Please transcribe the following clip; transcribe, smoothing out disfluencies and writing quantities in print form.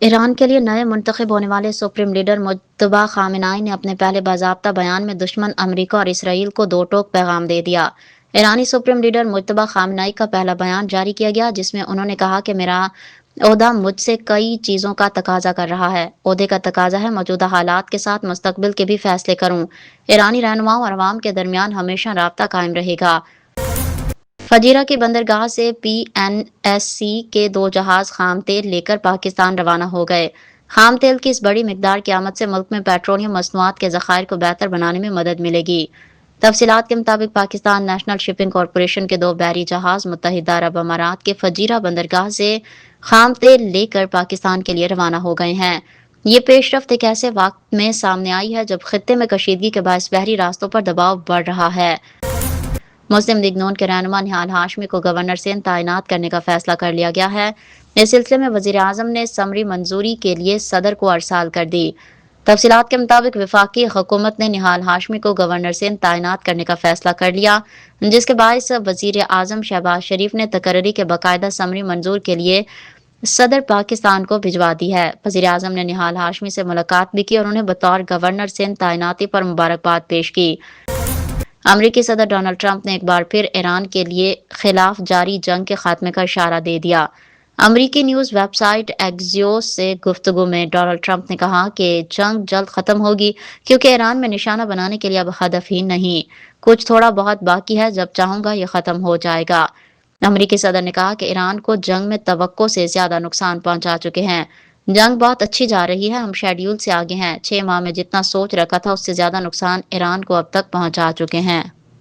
ایران کے لیے نئے منتخب ہونے والے سپریم لیڈر مجتبی خامنہئی نے اپنے پہلے باضابطہ بیان میں دشمن امریکہ اور اسرائیل کو دو ٹوک پیغام دے دیا۔ ایرانی سپریم لیڈر مجتبی خامنہئی کا پہلا بیان جاری کیا گیا، جس میں انہوں نے کہا کہ میرا عہدہ مجھ سے کئی چیزوں کا تقاضا کر رہا ہے۔ عہدے کا تقاضا ہے موجودہ حالات کے ساتھ مستقبل کے بھی فیصلے کروں۔ ایرانی رہنماؤں اور عوام کے درمیان ہمیشہ رابطہ قائم رہے گا۔ فجیرہ کی بندرگاہ سے پی این ایس سی کے 2 جہاز خام تیل لے کر پاکستان روانہ ہو گئے۔ خام تیل کی اس بڑی مقدار کی آمد سے ملک میں پیٹرولیم مصنوعات کے ذخائر کو بہتر بنانے میں مدد ملے گی۔ تفصیلات کے مطابق پاکستان نیشنل شپنگ کارپوریشن کے 2 بحری جہاز متحدہ عرب امارات کے فجیرہ بندرگاہ سے خام تیل لے کر پاکستان کے لیے روانہ ہو گئے ہیں۔ یہ پیش رفت ایک ایسے وقت میں سامنے آئی ہے جب خطے میں کشیدگی کے باعث بحری راستوں پر دباؤ بڑھ رہا ہے۔ مسلم لیگ نون کے رہنما نہال ہاشمی کو گورنر سندھ تعینات کرنے کا فیصلہ کر لیا گیا ہے۔ اس سلسلے میں وزیر اعظم نے سمری منظوری کے لیے صدر کو ارسال کر دی۔ تفصیلات کے مطابق وفاقی حکومت نے نہال ہاشمی کو گورنر سندھ تعینات کرنے کا فیصلہ کر لیا، جس کے باعث وزیر اعظم شہباز شریف نے تقرری کے باقاعدہ سمری منظور کے لیے صدر پاکستان کو بھجوا دی ہے۔ وزیر اعظم نے نہال ہاشمی سے ملاقات بھی کی اور انہیں بطور گورنر سندھ تعیناتی پر مبارکباد پیش کی۔ امریکی صدر ڈونلڈ ٹرمپ نے ایک بار پھر ایران کے لیے خلاف جاری جنگ کے خاتمے کا اشارہ دے دیا۔ امریکی نیوز ویب سائٹ ایکزیوس سے گفتگو میں ڈونلڈ ٹرمپ نے کہا کہ جنگ جلد ختم ہوگی، کیونکہ ایران میں نشانہ بنانے کے لیے اب ہدف ہی نہیں، کچھ تھوڑا بہت باقی ہے، جب چاہوں گا یہ ختم ہو جائے گا۔ امریکی صدر نے کہا کہ ایران کو جنگ میں توقع سے زیادہ نقصان پہنچا چکے ہیں۔ جنگ بہت اچھی جا رہی ہے، ہم شیڈول سے آگے ہیں۔ 6 ماہ میں جتنا سوچ رکھا تھا اس سے زیادہ نقصان ایران کو اب تک پہنچا چکے ہیں۔